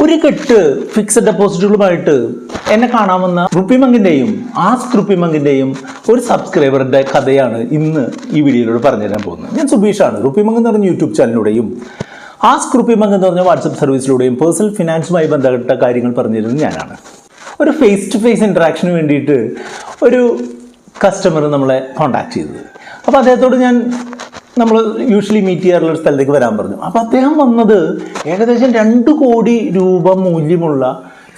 ഒരു കെട്ട് ഫിക്സഡ് ഡെപ്പോസിറ്റുകളുമായിട്ട് എന്നെ കാണാമെന്ന റുപ്പിമങ്കിന്റെയും ആസ്ക് റുപ്പിമങ്കിന്റെയും ഒരു സബ്സ്ക്രൈബറുടെ കഥയാണ് ഇന്ന് ഈ വീഡിയോയിലൂടെ പറഞ്ഞു തരാൻ പോകുന്നത്. ഞാൻ സുബീഷാണ്. റുപ്പിമങ്ക് എന്ന് പറഞ്ഞ യൂട്യൂബ് ചാനലിലൂടെയും ആസ്ക് റുപ്പിമങ്ക് എന്ന് പറഞ്ഞ വാട്സപ്പ് സർവീസിലൂടെയും പേഴ്സണൽ ഫിനാൻസുമായി ബന്ധപ്പെട്ട കാര്യങ്ങൾ പറഞ്ഞു തരുന്നത് ഞാനാണ്. ഒരു ഫേസ് ടു ഫേസ് ഇൻട്രാക്ഷന് വേണ്ടിയിട്ട് ഒരു കസ്റ്റമർ നമ്മളെ കോൺടാക്ട് ചെയ്തത്. അപ്പോൾ അദ്ദേഹത്തോട് നമ്മൾ യൂഷ്വലി മീറ്റ് ചെയ്യാറുള്ള ഒരു സ്ഥലത്തേക്ക് വരാൻ പറഞ്ഞു. അപ്പോൾ അദ്ദേഹം വന്നത് ഏകദേശം 2 കോടി രൂപ മൂല്യമുള്ള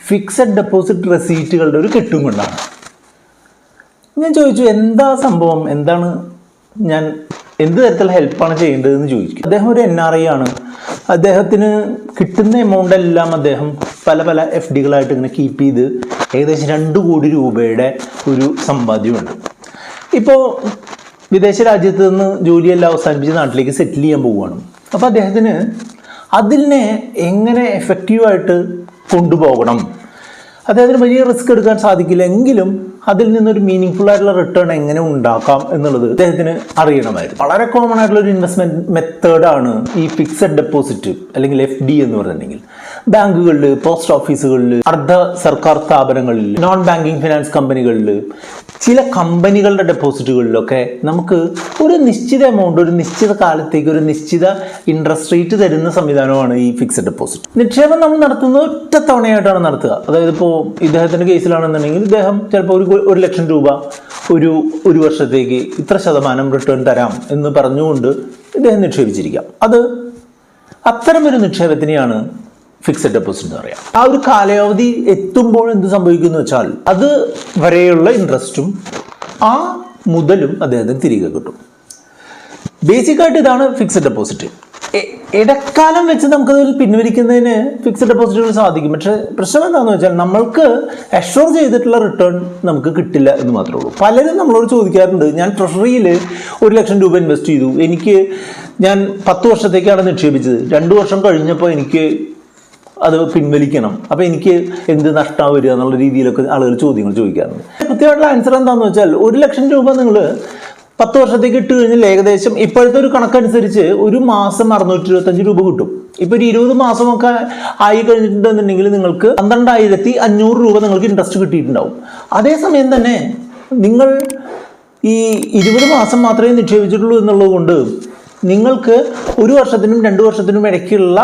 ഫിക്സഡ് ഡെപ്പോസിറ്റ് റെസീറ്റുകളുടെ ഒരു കെട്ടും കൊണ്ടാണ്. ഞാൻ ചോദിച്ചു, എന്താ സംഭവം, എന്താണ്, ഞാൻ എന്ത് തരത്തിലുള്ള ഹെൽപ്പാണ് ചെയ്യേണ്ടതെന്ന് ചോദിച്ചു. അദ്ദേഹം ഒരു NRI ആണ്. അദ്ദേഹത്തിന് കിട്ടുന്ന എമൗണ്ട് എല്ലാം അദ്ദേഹം പല FDകളായിട്ട് ഇങ്ങനെ കീപ്പ് ചെയ്ത് ഏകദേശം 2 കോടി രൂപയുടെ ഒരു സമ്പാദ്യമുണ്ട്. ഇപ്പോൾ വിദേശ രാജ്യത്ത് നിന്ന് ജോലിയെല്ലാം അവസാനിപ്പിച്ച് നാട്ടിലേക്ക് സെറ്റിൽ ചെയ്യാൻ പോവുകയാണ്. അപ്പോൾ അദ്ദേഹത്തിന് അതിനെ എങ്ങനെ എഫക്റ്റീവായിട്ട് കൊണ്ടുപോകണം, അദ്ദേഹത്തിന് വലിയ റിസ്ക് എടുക്കാൻ സാധിക്കില്ല എങ്കിലും അതിൽ നിന്നൊരു മീനിങ് ഫുൾ ആയിട്ടുള്ള റിട്ടേൺ എങ്ങനെ ഉണ്ടാക്കാം എന്നുള്ളത് അദ്ദേഹത്തിന് അറിയണമായിരുന്നു. വളരെ കോമൺ ആയിട്ടുള്ള ഒരു ഇൻവെസ്റ്റ്മെന്റ് മെത്തേഡാണ് ഈ ഫിക്സഡ് ഡെപ്പോസിറ്റ് അല്ലെങ്കിൽ FD എന്ന് പറഞ്ഞിട്ടുണ്ടെങ്കിൽ. ബാങ്കുകളിൽ, പോസ്റ്റ് ഓഫീസുകളിൽ, അർദ്ധ സർക്കാർ സ്ഥാപനങ്ങളിൽ, നോൺ ബാങ്കിങ് ഫിനാൻസ് കമ്പനികളിൽ, ചില കമ്പനികളുടെ ഡെപ്പോസിറ്റുകളിലൊക്കെ നമുക്ക് ഒരു നിശ്ചിത എമൗണ്ട് ഒരു നിശ്ചിത കാലത്തേക്ക് ഒരു നിശ്ചിത ഇൻട്രസ്റ്റ് റേറ്റ് തരുന്ന സംവിധാനമാണ് ഈ ഫിക്സഡ് ഡെപ്പോസിറ്റ്. നിക്ഷേപം നമ്മൾ നടത്തുന്നത് ഒറ്റ തവണയായിട്ടാണ് നടത്തുക. അതായത് ഇപ്പോൾ ഇദ്ദേഹത്തിൻ്റെ കേസിലാണെന്നുണ്ടെങ്കിൽ ഇദ്ദേഹം ചിലപ്പോൾ 1 ലക്ഷം രൂപ ഒരു വർഷത്തേക്ക് ഇത്ര ശതമാനം റിട്ടേൺ തരാം എന്ന് പറഞ്ഞുകൊണ്ട് ഇദ്ദേഹം നിക്ഷേപിച്ചിരിക്കാം. അത് അത്തരമൊരു നിക്ഷേപത്തിനെയാണ് ഫിക്സഡ് ഡെപ്പോസിറ്റ് എന്ന് പറയാം. ആ ഒരു കാലാവധി എത്തുമ്പോൾ എന്ത് സംഭവിക്കുന്നു വെച്ചാൽ അത് വരെയുള്ള ഇൻട്രസ്റ്റും ആ മുതലും അദ്ദേഹത്തിന് തിരികെ കിട്ടും. ബേസിക്കായിട്ട് ഇതാണ് ഫിക്സഡ് ഡെപ്പോസിറ്റ്. ഇടക്കാലം വെച്ച് നമുക്കതിൽ പിൻവലിക്കുന്നതിന് ഫിക്സഡ് ഡെപ്പോസിറ്റുകൾ സാധിക്കും. പക്ഷേ പ്രശ്നം എന്താണെന്ന് വെച്ചാൽ നമ്മൾക്ക് അഷ്വർ ചെയ്തിട്ടുള്ള റിട്ടേൺ നമുക്ക് കിട്ടില്ല എന്ന് മാത്രമേ ഉള്ളൂ. പലരും നമ്മളോട് ചോദിക്കാറുണ്ട്, ഞാൻ ട്രഷറിയിൽ 1 ലക്ഷം രൂപ ഇൻവെസ്റ്റ് ചെയ്തു, ഞാൻ 10 വർഷത്തേക്കാണ് നിക്ഷേപിച്ചത്, 2 വർഷം കഴിഞ്ഞപ്പോൾ എനിക്ക് അത് പിൻവലിക്കണം, അപ്പോൾ എനിക്ക് എന്ത് നഷ്ടമാണ് വരിക എന്നുള്ള രീതിയിലൊക്കെ ആളുകൾ ചോദ്യങ്ങൾ ചോദിക്കാറുണ്ട്. കൃത്യമായിട്ടുള്ള ആൻസർ എന്താണെന്ന് വെച്ചാൽ 1 ലക്ഷം രൂപ നിങ്ങൾ 10 വർഷത്തേക്ക് ഇട്ട് കഴിഞ്ഞാൽ ഏകദേശം ഇപ്പോഴത്തെ ഒരു കണക്കനുസരിച്ച് ഒരു മാസം 625 രൂപ കിട്ടും. ഇപ്പോൾ ഒരു 20 മാസമൊക്കെ ആയി കഴിഞ്ഞിട്ടുണ്ടെന്നുണ്ടെങ്കിൽ നിങ്ങൾക്ക് 12,500 രൂപ നിങ്ങൾക്ക് ഇൻട്രസ്റ്റ് കിട്ടിയിട്ടുണ്ടാവും. അതേസമയം തന്നെ നിങ്ങൾ ഈ 20 മാസം മാത്രമേ നിക്ഷേപിച്ചിട്ടുള്ളൂ എന്നുള്ളത് കൊണ്ട് നിങ്ങൾക്ക് 1 വർഷത്തിനും 2 വർഷത്തിനും ഇടയ്ക്കുള്ള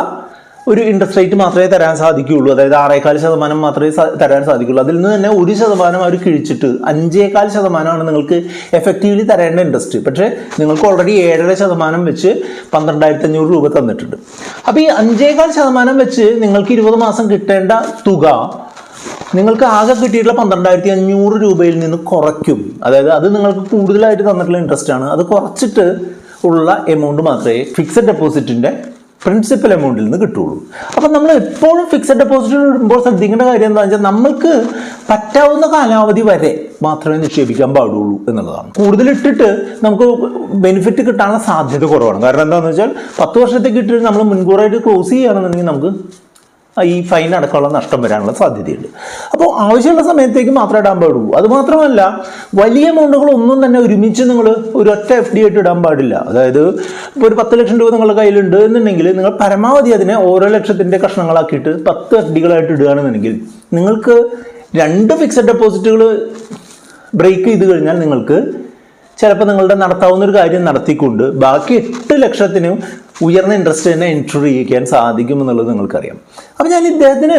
ഒരു ഇൻട്രസ്റ്റ് റേറ്റ് മാത്രമേ തരാൻ സാധിക്കുകയുള്ളൂ. അതായത് 6.25% മാത്രമേ തരാൻ സാധിക്കുള്ളൂ. അതിൽ നിന്ന് തന്നെ 1% അവർ കിഴിച്ചിട്ട് 5.25% നിങ്ങൾക്ക് എഫക്റ്റീവ്ലി തരേണ്ട ഇൻട്രസ്റ്റ്. പക്ഷേ നിങ്ങൾക്ക് ഓൾറെഡി 7.5% വെച്ച് 12,500 രൂപ തന്നിട്ടുണ്ട്. അപ്പോൾ ഈ 5.25% വെച്ച് നിങ്ങൾക്ക് 20 മാസം കിട്ടേണ്ട തുക നിങ്ങൾക്ക് ആകെ കിട്ടിയിട്ടുള്ള 12,500 രൂപയിൽ നിന്ന് കുറയ്ക്കും. അതായത് അത് നിങ്ങൾക്ക് കൂടുതലായിട്ട് തന്നിട്ടുള്ള ഇൻട്രസ്റ്റ് ആണ്. അത് കുറച്ചിട്ട് ഉള്ള എമൗണ്ട് മാത്രമേ ഫിക്സഡ് ഡെപ്പോസിറ്റിൻ്റെ പ്രിൻസിപ്പൽ എമൗണ്ടിൽ നിന്ന് കിട്ടുള്ളൂ. അപ്പം നമ്മൾ എപ്പോഴും ഫിക്സഡ് ഡെപ്പോസിറ്റ് ഇടുമ്പോൾ ശ്രദ്ധിക്കേണ്ട കാര്യം എന്താണെന്ന് വെച്ചാൽ നമ്മൾക്ക് പറ്റാവുന്ന കാലാവധി വരെ മാത്രമേ നിക്ഷേപിക്കാൻ പാടുള്ളൂ എന്നുള്ളതാണ്. കൂടുതൽ ഇട്ടിട്ട് നമുക്ക് ബെനിഫിറ്റ് കിട്ടാനുള്ള സാധ്യത കുറവാണ്. കാരണം എന്താണെന്ന് വെച്ചാൽ 10 വർഷത്തേക്ക് ഇട്ടിട്ട് നമ്മൾ മുൻകൂറായിട്ട് ക്ലോസ് ചെയ്യുകയാണെന്നുണ്ടെങ്കിൽ നമുക്ക് ഈ ഫൈൻ അടക്കമുള്ള നഷ്ടം വരാനുള്ള സാധ്യതയുണ്ട്. അപ്പോൾ ആവശ്യമുള്ള സമയത്തേക്ക് മാത്രമേ ഇടാൻ പാടുള്ളൂ. അതുമാത്രമല്ല, വലിയ എമൗണ്ടുകളൊന്നും തന്നെ ഒരുമിച്ച് നിങ്ങൾ ഒരു ഒറ്റ FD ആയിട്ട് ഇടാൻ പാടില്ല. അതായത് ഇപ്പോൾ ഒരു 10 ലക്ഷം രൂപ നിങ്ങളുടെ കയ്യിലുണ്ട് എന്നുണ്ടെങ്കിൽ നിങ്ങൾ പരമാവധി അതിനെ ഓരോ ലക്ഷത്തിൻ്റെ കഷ്ണങ്ങളാക്കിയിട്ട് 10 FDകളായിട്ട് ഇടുകയാണെന്നുണ്ടെങ്കിൽ നിങ്ങൾക്ക് 2 ഫിക്സഡ് ഡെപ്പോസിറ്റുകൾ ബ്രേക്ക് ചെയ്ത് കഴിഞ്ഞാൽ നിങ്ങൾക്ക് ചിലപ്പോൾ നിങ്ങളുടെ നടത്താവുന്ന ഒരു കാര്യം നടത്തിക്കൊണ്ട് ബാക്കി 8 ലക്ഷത്തിനും ഉയർന്ന ഇൻട്രസ്റ്റ് തന്നെ എൻട്രി ചെയ്യിക്കാൻ സാധിക്കും എന്നുള്ളത് നിങ്ങൾക്കറിയാം. അപ്പോൾ ഞാൻ ഇദ്ദേഹത്തിന്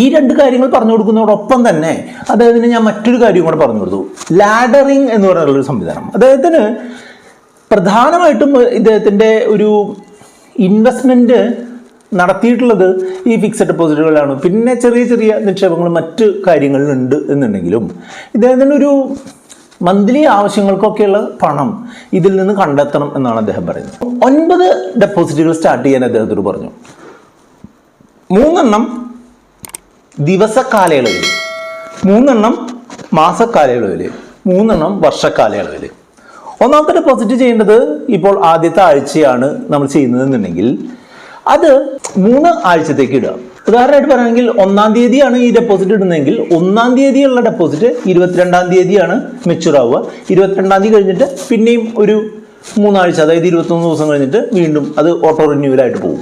ഈ 2 കാര്യങ്ങൾ പറഞ്ഞു കൊടുക്കുന്നതോടൊപ്പം തന്നെ അദ്ദേഹത്തിന് ഞാൻ മറ്റൊരു കാര്യം കൂടെ പറഞ്ഞു കൊടുത്തു. ലാഡറിങ് എന്ന് പറയുന്നൊരു സംവിധാനം. അദ്ദേഹത്തിന് പ്രധാനമായിട്ടും ഇദ്ദേഹത്തിൻ്റെ ഒരു ഇൻവെസ്റ്റ്മെൻറ്റ് നടത്തിയിട്ടുള്ളത് ഈ ഫിക്സഡ് ഡെപ്പോസിറ്റുകളാണ്. പിന്നെ ചെറിയ നിക്ഷേപങ്ങൾ മറ്റ് കാര്യങ്ങളിലുണ്ട് എന്നുണ്ടെങ്കിലും ഇദ്ദേഹത്തിനൊരു മന്ത്ലി ആവശ്യങ്ങൾക്കൊക്കെയുള്ള പണം ഇതിൽ നിന്ന് കണ്ടെത്തണം എന്നാണ് അദ്ദേഹം പറയുന്നത്. 9 ഡെപ്പോസിറ്റുകൾ സ്റ്റാർട്ട് ചെയ്യാൻ അദ്ദേഹത്തോട് പറഞ്ഞു. 3 ദിവസ കാലയളവിൽ, 3 മാസക്കാലയളവിൽ, 3 വർഷക്കാലയളവിൽ. 1ാമത്തെ ഡെപ്പോസിറ്റ് ചെയ്യേണ്ടത് ഇപ്പോൾ ആദ്യത്തെ ആഴ്ചയാണ് നമ്മൾ ചെയ്യുന്നതെന്നുണ്ടെങ്കിൽ അത് 3 ആഴ്ചത്തേക്ക് ഇടുക. ഉദാഹരണമായിട്ട് പറയുകയാണെങ്കിൽ 1-ാം തീയതിയാണ് ഈ ഡെപ്പോസിറ്റ് ഇടുന്നതെങ്കിൽ 1-ാം തീയതിയുള്ള ഡെപ്പോസിറ്റ് 22-ാം തീയതിയാണ് മെച്യൂർ ആവുക. 22-ാം തീയതി കഴിഞ്ഞിട്ട് പിന്നെയും ഒരു 3 ആഴ്ച, അതായത് 21 ദിവസം കഴിഞ്ഞിട്ട് വീണ്ടും അത് ഓട്ടോ റിന്യൂവലായിട്ട് പോകും.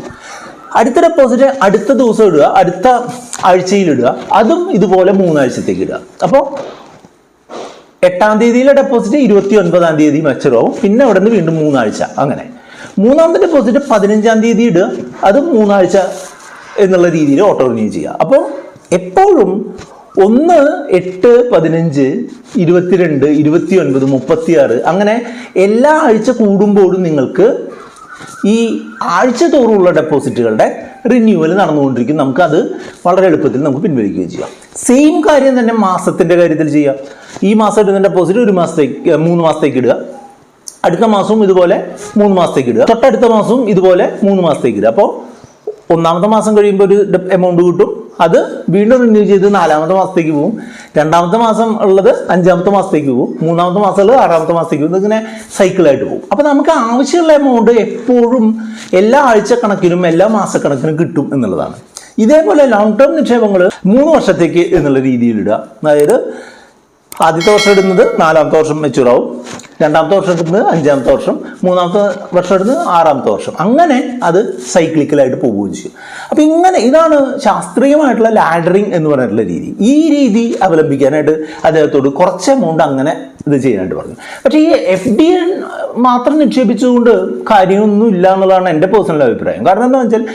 അടുത്ത ഡെപ്പോസിറ്റ് അടുത്ത ദിവസം ഇടുക, അടുത്ത ആഴ്ചയിൽ ഇടുക, അതും ഇതുപോലെ 3 ആഴ്ചത്തേക്ക് ഇടുക. അപ്പോൾ 8-ാം തീയതിയിലെ ഡെപ്പോസിറ്റ് 29-ാം തീയതി മെച്ചൂറാവും. പിന്നെ അവിടെ നിന്ന് വീണ്ടും 3 ആഴ്ച. അങ്ങനെ 3ാമത്തെ ഡെപ്പോസിറ്റ് 15-ാം തീയതി ഇടുക, അതും 3 ആഴ്ച എന്നുള്ള രീതിയിൽ ഓട്ടോ റിന്യൂ ചെയ്യുക. അപ്പോൾ എപ്പോഴും 1, 8, 15, 22, 29, 36 അങ്ങനെ എല്ലാ ആഴ്ച കൂടുമ്പോഴും നിങ്ങൾക്ക് ഈ ആഴ്ച തോറുമുള്ള ഡെപ്പോസിറ്റുകളുടെ റിന്യൂവൽ നടന്നുകൊണ്ടിരിക്കും. നമുക്കത് വളരെ എളുപ്പത്തിൽ നമുക്ക് പിൻവലിക്കുകയും ചെയ്യാം. സെയിം കാര്യം തന്നെ മാസത്തിൻ്റെ കാര്യത്തിൽ ചെയ്യാം. ഈ മാസം ഇടുന്ന ഡെപ്പോസിറ്റ് 3 മാസത്തേക്ക് ഇടുക, അടുത്ത മാസവും ഇതുപോലെ 3 മാസത്തേക്ക് ഇടുക, തൊട്ടടുത്ത മാസവും ഇതുപോലെ 3 മാസത്തേക്ക് ഇടുക. അപ്പോൾ 1ാമത്തെ മാസം കഴിയുമ്പോൾ ഒരു എമൗണ്ട് കിട്ടും, അത് വീണ്ടും റിന്യൂ ചെയ്ത് 4ാമത്തെ മാസത്തേക്ക് പോകും, 2ാമത്തെ മാസം ഉള്ളത് 5ാമത്തെ മാസത്തേക്ക് പോകും, 3ാമത്തെ മാസം ഉള്ളത് 6ാമത്തെ മാസത്തേക്ക് പോകും. ഇതിങ്ങനെ സൈക്കിളായിട്ട് പോകും. അപ്പോൾ നമുക്ക് ആവശ്യമുള്ള എമൗണ്ട് എപ്പോഴും എല്ലാ ആഴ്ചക്കണക്കിനും എല്ലാ മാസക്കണക്കിനും കിട്ടും എന്നുള്ളതാണ്. ഇതേപോലെ ലോങ് ടേം നിക്ഷേപങ്ങൾ 3 വർഷത്തേക്ക് എന്നുള്ള രീതിയിൽ ഇടുക. അതായത് ആദ്യത്തെ വർഷം ഇടുന്നത് 4ാമത്തെ വർഷം മെച്ചൂറാവും, 2ാമത്തെ വർഷം ഇടുന്നത് 5ാമത്തെ വർഷം, 3ാമത്തെ വർഷം ഇടുന്നത് 6ാമത്തെ വർഷം. അങ്ങനെ അത് സൈക്ലിക്കലായിട്ട് പോവുകയും ചെയ്യും. അപ്പം ഇതാണ് ശാസ്ത്രീയമായിട്ടുള്ള ലാഡറിങ് എന്ന് പറഞ്ഞിട്ടുള്ള രീതി. ഈ രീതി അവലംബിക്കാനായിട്ട് അദ്ദേഹത്തോട് കുറച്ച് എമൗണ്ട് അങ്ങനെ ഇത് ചെയ്യാനായിട്ട് പറഞ്ഞു. പക്ഷേ ഈ FD മാത്രം നിക്ഷേപിച്ചുകൊണ്ട് കാര്യമൊന്നും ഇല്ല എന്നുള്ളതാണ് എൻ്റെ പേഴ്സണൽ അഭിപ്രായം. കാരണം എന്താണെന്ന് വെച്ചാൽ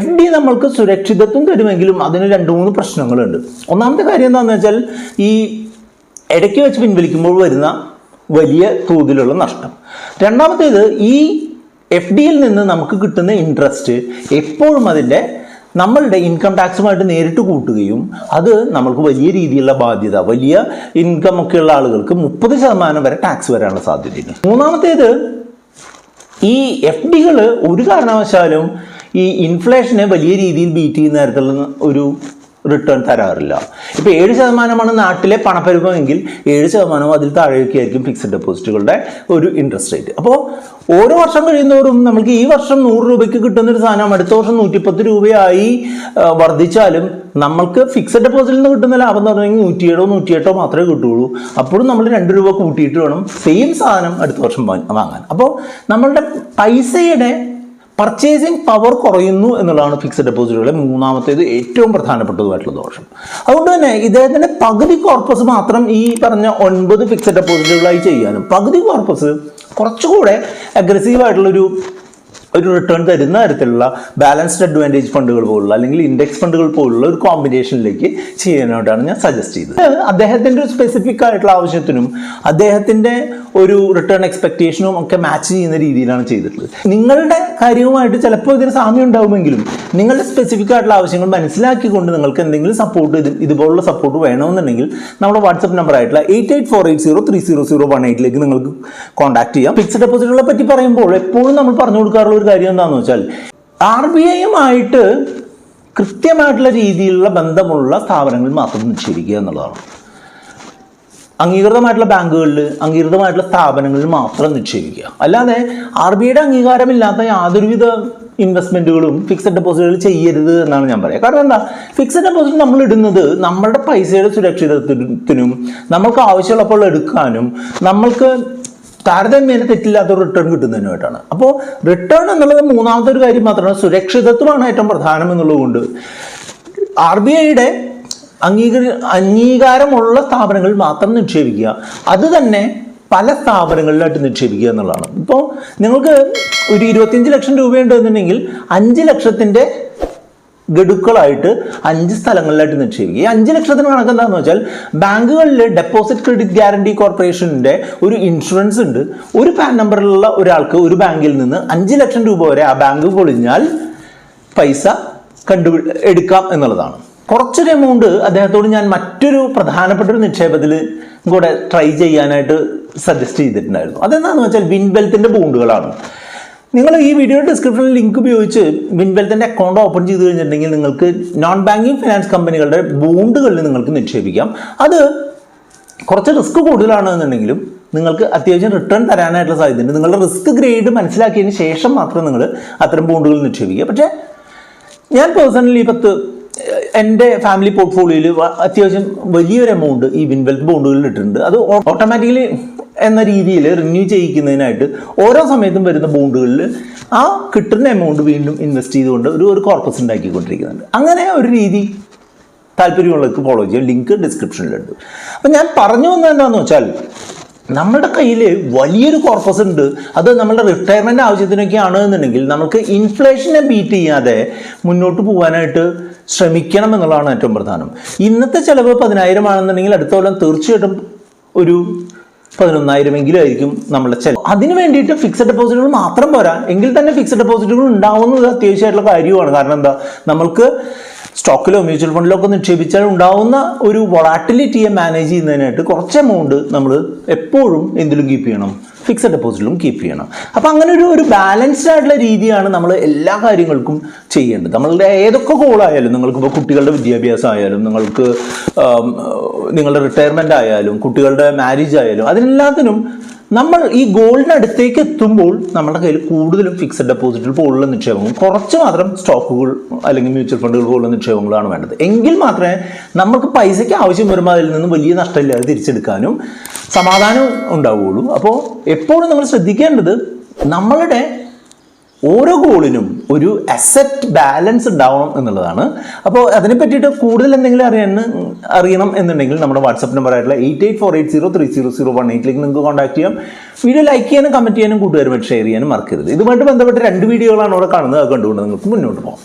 FD നമ്മൾക്ക് സുരക്ഷിതത്വം തരുമെങ്കിലും അതിന് 2-3 പ്രശ്നങ്ങളുണ്ട്. ഒന്നാമത്തെ കാര്യം എന്താണെന്ന് വെച്ചാൽ ഈ ഇടയ്ക്ക് വെച്ച് പിൻവലിക്കുമ്പോൾ വരുന്ന വലിയ തോതിലുള്ള നഷ്ടം. രണ്ടാമത്തേത്, ഈ FDയിൽ നിന്ന് നമുക്ക് കിട്ടുന്ന ഇൻട്രസ്റ്റ് എപ്പോഴും നമ്മളുടെ ഇൻകം ടാക്സുമായിട്ട് നേരിട്ട് കൂട്ടുകയും അത് നമ്മൾക്ക് വലിയ രീതിയിലുള്ള ബാധ്യത, വലിയ ഇൻകം ഒക്കെയുള്ള ആളുകൾക്ക് 30% വരെ ടാക്സ് വരാനുള്ള സാധ്യതയുണ്ട്. മൂന്നാമത്തേത്, ഈ FDകൾ ഒരു കാരണവശാലും ഈ ഇൻഫ്ലേഷനെ വലിയ രീതിയിൽ ബീറ്റ് ചെയ്യുന്ന തരത്തിലുള്ള ഒരു റിട്ടേൺ തരാറില്ല. ഇപ്പോൾ 7% നാട്ടിലെ പണപ്പെരുപ്പമെങ്കിൽ 7% അതിൽ താഴെയൊക്കെ ആയിരിക്കും ഫിക്സഡ് ഡെപ്പോസിറ്റുകളുടെ ഒരു ഇൻട്രസ്റ്റ് റേറ്റ്. അപ്പോൾ ഓരോ വർഷം കഴിയുന്നതോറും നമുക്ക് ഈ വർഷം 100 രൂപയ്ക്ക് കിട്ടുന്ന ഒരു സാധനം അടുത്ത വർഷം 110 രൂപയായി വർദ്ധിച്ചാലും നമ്മൾക്ക് ഫിക്സഡ് ഡെപ്പോസിറ്റിൽ നിന്ന് കിട്ടുന്ന ലാഭം എന്ന് പറഞ്ഞാൽ 107 മാത്രമേ കിട്ടുള്ളൂ. അപ്പോഴും നമ്മൾ 2 രൂപ കൂട്ടിയിട്ട് വേണം സെയിം സാധനം അടുത്ത വർഷം വാങ്ങാൻ. അപ്പോൾ നമ്മളുടെ പൈസയുടെ പർച്ചേസിങ് പവർ കുറയുന്നു എന്നുള്ളതാണ് ഫിക്സഡ് ഡെപ്പോസിറ്റുകളെ മൂന്നാമത്തേത് ഏറ്റവും പ്രധാനപ്പെട്ടതുമായിട്ടുള്ള ദോഷം. അതുകൊണ്ട് തന്നെ ഇദ്ദേഹത്തിൻ്റെ പകുതി കോർപ്പസ് മാത്രം ഈ പറഞ്ഞ 9 ഫിക്സഡ് ഡെപ്പോസിറ്റുകളായി ചെയ്യാനും പകുതി കോർപ്പസ് കുറച്ചുകൂടെ അഗ്രസീവായിട്ടുള്ളൊരു റിട്ടേൺ തരുന്ന തരത്തിലുള്ള ബാലൻസ്ഡ് അഡ്വാൻറ്റേജ് ഫണ്ടുകൾ പോലുള്ള അല്ലെങ്കിൽ ഇൻഡെക്സ് ഫണ്ടുകൾ പോലുള്ള ഒരു കോമ്പിനേഷനിലേക്ക് ചെയ്യാനായിട്ടാണ് ഞാൻ സജസ്റ്റ് ചെയ്തത്. അദ്ദേഹത്തിൻ്റെ ഒരു സ്പെസിഫിക് ആയിട്ടുള്ള ആവശ്യത്തിനും അദ്ദേഹത്തിൻ്റെ ഒരു റിട്ടേൺ എക്സ്പെക്റ്റേഷനും ഒക്കെ മാച്ച് ചെയ്യുന്ന രീതിയിലാണ് ചെയ്തിട്ടുള്ളത്. നിങ്ങളുടെ കാര്യവുമായിട്ട് ചിലപ്പോൾ ഇതിന് സാമ്യം ഉണ്ടാവുമെങ്കിലും നിങ്ങളുടെ സ്പെസിഫിക് ആയിട്ടുള്ള ആവശ്യങ്ങൾ മനസ്സിലാക്കിക്കൊണ്ട് നിങ്ങൾക്ക് എന്തെങ്കിലും സപ്പോർട്ട് ഇതുപോലുള്ള സപ്പോർട്ട് വേണമെന്നുണ്ടെങ്കിൽ നമ്മുടെ വാട്സപ്പ് നമ്പർ ആയിട്ടുള്ള 8848030018 നിങ്ങൾക്ക് കോൺടാക്ട് ചെയ്യാം. ഫിക്സഡ് ഡെപ്പോസിറ്റുകളെ പറ്റി പറയുമ്പോൾ എപ്പോഴും നമ്മൾ പറഞ്ഞു കൊടുക്കാറുള്ള ഒരു കാര്യം എന്താണെന്ന് വെച്ചാൽ RBIയുമായിട്ട് കൃത്യമായിട്ടുള്ള രീതിയിലുള്ള ബന്ധമുള്ള സ്ഥാപനങ്ങളിൽ മാത്രം നിക്ഷേപിക്കുക എന്നുള്ളതാണ്. അംഗീകൃതമായിട്ടുള്ള ബാങ്കുകളിൽ, അംഗീകൃതമായിട്ടുള്ള സ്ഥാപനങ്ങളിൽ മാത്രം നിക്ഷേപിക്കുക. അല്ലാതെ RBIയുടെ അംഗീകാരമില്ലാത്ത യാതൊരുവിധ ഇൻവെസ്റ്റ്മെൻറ്റുകളും ഫിക്സഡ് ഡെപ്പോസിറ്റുകൾ ചെയ്യരുത് എന്നാണ് ഞാൻ പറയുക. കാരണം എന്താ, ഫിക്സഡ് ഡെപ്പോസിറ്റ് നമ്മൾ ഇടുന്നത് നമ്മളുടെ പൈസയുടെ സുരക്ഷിതത്വത്തിനും നമ്മൾക്ക് ആവശ്യമുള്ളപ്പോൾ എടുക്കാനും നമ്മൾക്ക് താരതമ്യേന തെറ്റില്ലാത്തൊരു റിട്ടേൺ കിട്ടുന്നതിനുമായിട്ടാണ്. അപ്പോൾ റിട്ടേൺ എന്നുള്ളത് മൂന്നാമത്തെ ഒരു കാര്യം മാത്രമാണ്. സുരക്ഷിതത്വമാണ് ഏറ്റവും പ്രധാനം എന്നുള്ളതുകൊണ്ട് RBIയുടെ അംഗീകാരമുള്ള സ്ഥാപനങ്ങളിൽ മാത്രം നിക്ഷേപിക്കുക. അത് തന്നെ പല സ്ഥാപനങ്ങളിലായിട്ട് നിക്ഷേപിക്കുക എന്നുള്ളതാണ്. ഇപ്പോൾ നിങ്ങൾക്ക് ഒരു 25 ലക്ഷം രൂപയുണ്ട് എന്നുണ്ടെങ്കിൽ 5 ലക്ഷത്തിൻ്റെ ഗഡുക്കളായിട്ട് 5 സ്ഥലങ്ങളിലായിട്ട് നിക്ഷേപിക്കുക. ഈ 5 ലക്ഷത്തിന് കണക്ക് എന്താണെന്ന് വെച്ചാൽ ബാങ്കുകളിൽ ഡെപ്പോസിറ്റ് ക്രെഡിറ്റ് ഗ്യാരണ്ടി കോർപ്പറേഷൻ്റെ ഒരു ഇൻഷുറൻസ് ഉണ്ട്. ഒരു പാൻ നമ്പറിലുള്ള ഒരാൾക്ക് ഒരു ബാങ്കിൽ നിന്ന് 5 ലക്ഷം രൂപ വരെ ആ ബാങ്ക് പൊളിഞ്ഞാൽ പൈസ എടുക്കാം എന്നുള്ളതാണ്. കുറച്ചൊരു എമൗണ്ട് അദ്ദേഹത്തോട് ഞാൻ മറ്റൊരു പ്രധാനപ്പെട്ട ഒരു നിക്ഷേപത്തിൽ കൂടെ ട്രൈ ചെയ്യാനായിട്ട് സജസ്റ്റ് ചെയ്തിട്ടുണ്ടായിരുന്നു. അതെന്താണെന്ന് വെച്ചാൽ വിൻവെൽത്തിൻ്റെ ബോണ്ടുകളാണ്. നിങ്ങൾ ഈ വീഡിയോ ഡിസ്ക്രിപ്ഷനിൽ ലിങ്ക് ഉപയോഗിച്ച് വിൻവെൽത്തിൻ്റെ അക്കൗണ്ട് ഓപ്പൺ ചെയ്ത് കഴിഞ്ഞിട്ടുണ്ടെങ്കിൽ നിങ്ങൾക്ക് നോൺ ബാങ്കിങ് ഫിനാൻസ് കമ്പനികളുടെ ബോണ്ടുകളിൽ നിങ്ങൾക്ക് നിക്ഷേപിക്കാം. അത് കുറച്ച് റിസ്ക് കൂടുതലാണെന്നുണ്ടെങ്കിലും നിങ്ങൾക്ക് അത്യാവശ്യം റിട്ടേൺ തരാനായിട്ടുള്ള സാധ്യതയുണ്ട്. നിങ്ങളുടെ റിസ്ക് ഗ്രേഡ് മനസ്സിലാക്കിയതിന് ശേഷം മാത്രം നിങ്ങൾ അത്തരം ബോണ്ടുകൾ നിക്ഷേപിക്കുക. പക്ഷേ ഞാൻ പേഴ്സണലി എൻ്റെ ഫാമിലി പോർട്ട്ഫോളിയോയിൽ അത്യാവശ്യം വലിയൊരു എമൗണ്ട് ഈ വിൻവെൽത്ത് ബോണ്ടുകളിൽ ഇട്ടിട്ടുണ്ട്. അത് ഓട്ടോമാറ്റിക്കലി എന്ന രീതിയിൽ റിന്യൂ ചെയ്യിക്കുന്നതിനായിട്ട് ഓരോ സമയത്തും വരുന്ന ബോണ്ടുകളിൽ ആ കിട്ടുന്ന എമൗണ്ട് വീണ്ടും ഇൻവെസ്റ്റ് ചെയ്തുകൊണ്ട് ഒരു കോർപ്പസ് ഉണ്ടാക്കിക്കൊണ്ടിരിക്കുന്നുണ്ട്. അങ്ങനെ ഒരു രീതി താല്പര്യമുള്ളവർക്ക് ഫോളോ ചെയ്യാം. ലിങ്ക് ഡിസ്ക്രിപ്ഷനിലുണ്ട്. അപ്പം ഞാൻ പറഞ്ഞു വന്നത് എന്താണെന്ന് വെച്ചാൽ, നമ്മുടെ കയ്യിൽ വലിയൊരു കോർപ്പസ് ഉണ്ട്, അത് നമ്മുടെ റിട്ടയർമെൻറ്റ് ആവശ്യത്തിനൊക്കെയാണ് എന്നുണ്ടെങ്കിൽ നമുക്ക് ഇൻഫ്ലേഷനെ ബീറ്റ് ചെയ്യാതെ മുന്നോട്ട് പോകാനായിട്ട് ശ്രമിക്കണം എന്നുള്ളതാണ് ഏറ്റവും പ്രധാനം. ഇന്നത്തെ ചിലവ് 10,000 ആണെന്നുണ്ടെങ്കിൽ അടുത്ത കൊല്ലം തീർച്ചയായിട്ടും ഒരു 11,000 എങ്കിലും ആയിരിക്കും നമ്മുടെ ചിലവ്. അതിന് വേണ്ടിയിട്ട് ഫിക്സഡ് ഡെപ്പോസിറ്റുകൾ മാത്രം പോരാ, എങ്കിൽ തന്നെ ഫിക്സഡ് ഡെപ്പോസിറ്റുകൾ ഉണ്ടാവുന്നത് അത്യാവശ്യമായിട്ടുള്ള കാര്യമാണ്. കാരണം എന്താ, നമ്മൾക്ക് സ്റ്റോക്കിലോ മ്യൂച്വൽ ഫണ്ടിലോ ഒക്കെ നിക്ഷേപിച്ചാൽ ഉണ്ടാവുന്ന ഒരു വൊളാറ്റിലിറ്റിയെ മാനേജ് ചെയ്യുന്നതിനായിട്ട് കുറച്ച് എമൗണ്ട് നമ്മൾ എപ്പോഴും എന്തിലും കീപ്പ് ചെയ്യണം, ഫിക്സഡ് ഡെപ്പോസിറ്റിലും കീപ്പ് ചെയ്യണം. അപ്പം അങ്ങനെ ഒരു ബാലൻസ്ഡ് ആയിട്ടുള്ള രീതിയാണ് നമ്മൾ എല്ലാ കാര്യങ്ങൾക്കും ചെയ്യേണ്ടത്. നമ്മളുടെ ഏതൊക്കെ ഗോളായാലും, നിങ്ങൾക്കിപ്പോൾ കുട്ടികളുടെ വിദ്യാഭ്യാസം ആയാലും, നിങ്ങൾക്ക് നിങ്ങളുടെ റിട്ടയർമെൻ്റ് ആയാലും, കുട്ടികളുടെ മാരേജ് ആയാലും, അതിനെല്ലാത്തിനും നമ്മൾ ഈ ഗോളിന് അടുത്തേക്ക് എത്തുമ്പോൾ നമ്മുടെ കയ്യിൽ കൂടുതലും ഫിക്സഡ് ഡെപ്പോസിറ്റുകൾ പോലുള്ള നിക്ഷേപങ്ങളും കുറച്ച് മാത്രം സ്റ്റോക്കുകൾ അല്ലെങ്കിൽ മ്യൂച്വൽ ഫണ്ടുകൾ പോലുള്ള നിക്ഷേപങ്ങളാണ് വേണ്ടത്. എങ്കിൽ മാത്രമേ നമുക്ക് പൈസയ്ക്ക് ആവശ്യം വരുമ്പോൾ അതിൽ നിന്ന് വലിയ നഷ്ടമില്ലാതെ തിരിച്ചെടുക്കാനും സമാധാനം ഉണ്ടാവുകയുള്ളൂ. അപ്പോൾ എപ്പോഴും നമ്മൾ ശ്രദ്ധിക്കേണ്ടത് നമ്മളുടെ ഓരോ ഗോളിനും ഒരു അസറ്റ് ബാലൻസ് ഉണ്ടാവണം എന്നുള്ളതാണ്. അപ്പോൾ അതിനെ പറ്റിയിട്ട് കൂടുതൽ എന്തെങ്കിലും അറിയണം എന്നുണ്ടെങ്കിൽ നമ്മുടെ വാട്സപ്പ് നമ്പർ ആയിട്ടുള്ള 8848030018 നിങ്ങൾക്ക് കോൺടാക്ട് ചെയ്യാം. വീഡിയോ ലൈക്ക് ചെയ്യാനും കമൻറ്റ് ചെയ്യാനും കൂട്ടുകാരുമായിട്ട് ഷെയർ ചെയ്യാനും മറക്കരുത്. ഇതുമായിട്ട് ബന്ധപ്പെട്ട് 2 വീഡിയോകളാണ് അവിടെ കാണുന്നത്. അത് കണ്ടുകൊണ്ട് നിങ്ങൾക്ക് മുന്നോട്ട് പോകാം.